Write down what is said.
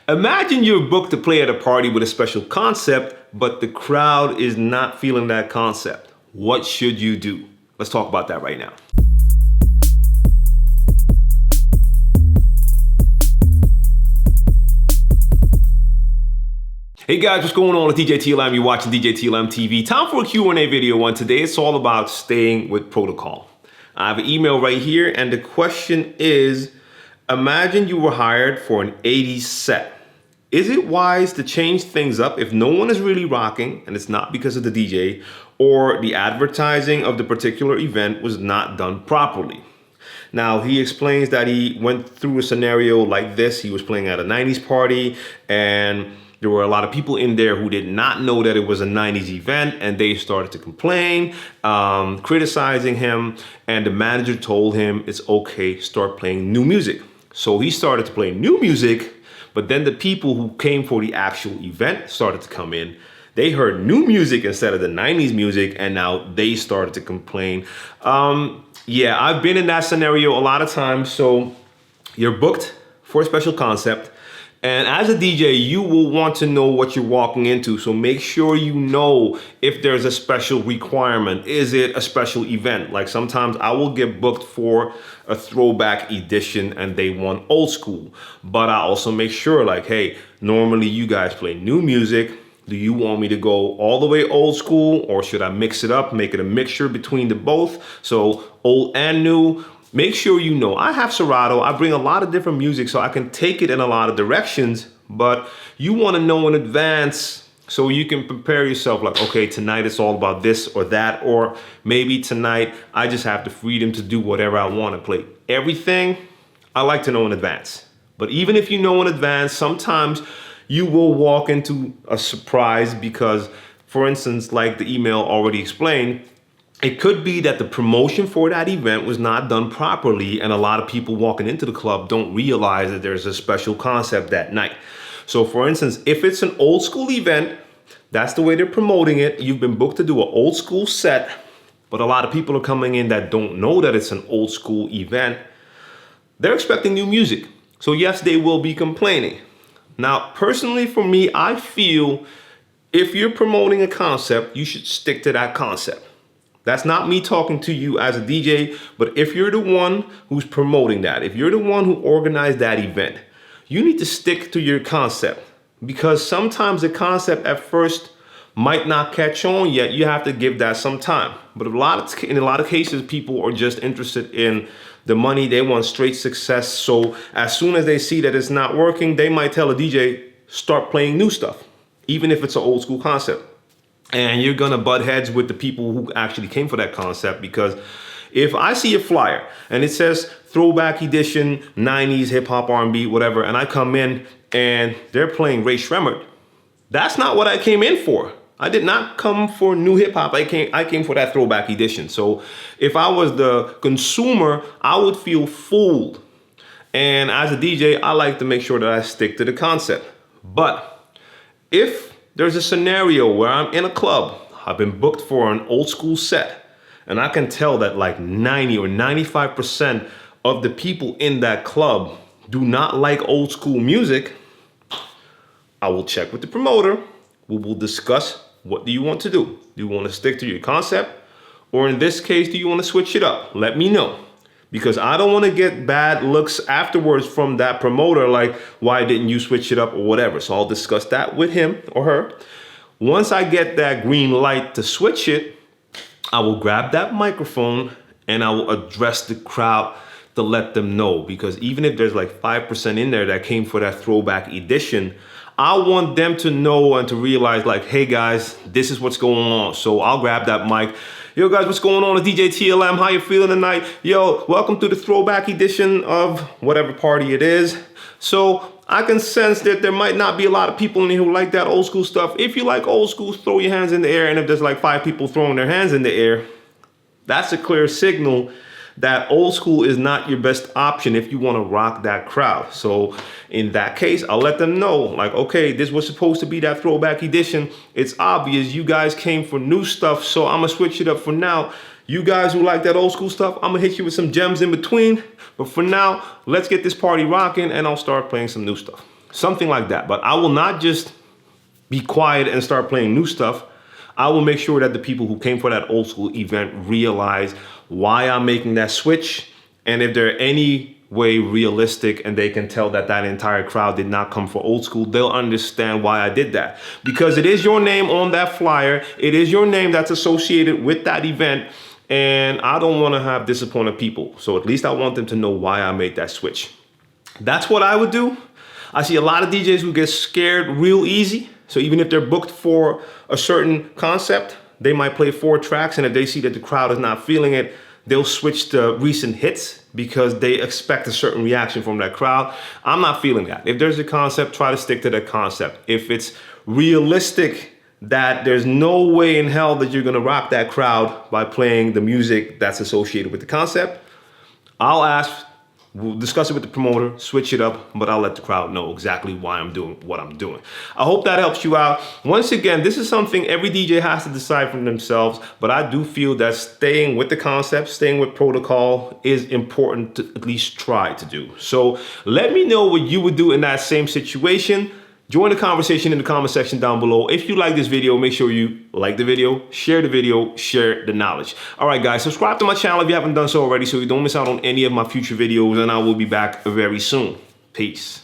Imagine you're booked to play at a party with a special concept, but the crowd is not feeling that concept. What should you do? Let's talk about that right now. Hey guys, what's going on? It's djTLM. You're watching djTLMtv. Time for a Q&A video, and today it's all about staying with protocol. I have an email right here, and the question is, imagine you were hired for an 80s set. Is it wise to change things up if no one is really rocking and it's not because of the DJ, or the advertising of the particular event was not done properly? Now, he explains that he went through a scenario like this. He was playing at a 90s party, and there were a lot of people in there who did not know that it was a 90s event, and they started to complain, criticizing him, and the manager told him it's okay, start playing new music. So he started to play new music, but then the people who came for the actual event started to come in. They heard new music instead of the 90s music, and now they started to complain. Yeah, I've been in that scenario a lot of times. So you're booked for a special concept, and as a DJ, you will want to know what you're walking into. So make sure you know if there's a special requirement. Is it a special event? Like sometimes I will get booked for a throwback edition and they want old school. But I also make sure, like, hey, normally you guys play new music. Do you want me to go all the way old school, or should I mix it up, make it a mixture between the both? So old and new. Make sure you know. I have Serato. I bring a lot of different music so I can take it in a lot of directions, but you want to know in advance so you can prepare yourself, like, okay, tonight it's all about this or that, or maybe tonight I just have the freedom to do whatever I want to play. Everything I like to know in advance. But even if you know in advance, sometimes you will walk into a surprise because, for instance, like the email already explained, it could be that the promotion for that event was not done properly, and a lot of people walking into the club don't realize that there's a special concept that night. So for instance, if it's an old school event, that's the way they're promoting it. You've been booked to do an old school set, but a lot of people are coming in that don't know that it's an old school event. They're expecting new music. So yes, they will be complaining. Now, personally for me, I feel if you're promoting a concept, you should stick to that concept. That's not me talking to you as a DJ, but if you're the one who's promoting that, if you're the one who organized that event, you need to stick to your concept, because sometimes the concept at first might not catch on yet. You have to give that some time. But in a lot of cases, people are just interested in the money. They want straight success. So as soon as they see that it's not working, they might tell a DJ, start playing new stuff, even if it's an old school concept. And you're gonna butt heads with the people who actually came for that concept, because if I see a flyer and it says throwback edition, 90s, hip hop, R&B, whatever, and I come in and they're playing Ray Shremmerd, that's not what I came in for. I did not come for new hip hop. I came for that throwback edition. So if I was the consumer, I would feel fooled. And as a DJ, I like to make sure that I stick to the concept. But if there's a scenario where I'm in a club, I've been booked for an old school set, and I can tell that like 90 or 95% of the people in that club do not like old school music, I will check with the promoter. We will discuss, what do you want to do? Do you want to stick to your concept? Or in this case, do you want to switch it up? Let me know. Because I don't want to get bad looks afterwards from that promoter, like, why didn't you switch it up or whatever. So I'll discuss that with him or her. Once I get that green light to switch it, I will grab that microphone and I will address the crowd to let them know. Because even if there's like 5% in there that came for that throwback edition, I want them to know and to realize, like, hey guys, this is what's going on. So I'll grab that mic. Yo guys, what's going on? It's djTLM. How you feeling tonight? Yo, welcome to the throwback edition of whatever party it is. So I can sense that there might not be a lot of people in here who like that old school stuff. If you like old school, throw your hands in the air. And if there's like 5 people throwing their hands in the air, that's a clear signal that old school is not your best option if you want to rock that crowd. So in that case, I'll let them know, like, okay, this was supposed to be that throwback edition. It's obvious you guys came for new stuff, so I'm gonna switch it up for now. You guys who like that old school stuff, I'm gonna hit you with some gems in between. But for now, let's get this party rocking, and I'll start playing some new stuff. something like that. But I will not just be quiet and start playing new stuff. I will make sure that the people who came for that old school event realize why I'm making that switch. And if they're any way realistic and they can tell that that entire crowd did not come for old school, they'll understand why I did that. Because it is your name on that flyer. It is your name that's associated with that event. And I don't want to have disappointed people. So at least I want them to know why I made that switch. That's what I would do. I see a lot of DJs who get scared real easy. So even if they're booked for a certain concept, they might play 4 tracks, and if they see that the crowd is not feeling it, they'll switch to recent hits because they expect a certain reaction from that crowd. I'm not feeling that. If there's a concept, try to stick to that concept. If it's realistic that there's no way in hell that you're gonna rock that crowd by playing the music that's associated with the concept, I'll ask, we'll discuss it with the promoter, switch it up, but I'll let the crowd know exactly why I'm doing what I'm doing. I hope that helps you out. Once again, this is something every DJ has to decide for themselves, but I do feel that staying with the concept, staying with protocol is important to at least try to do. So let me know what you would do in that same situation. Join the conversation in the comment section down below. If you like this video, make sure you like the video, share the knowledge. All right, guys, subscribe to my channel if you haven't done so already so you don't miss out on any of my future videos, and I will be back very soon. Peace.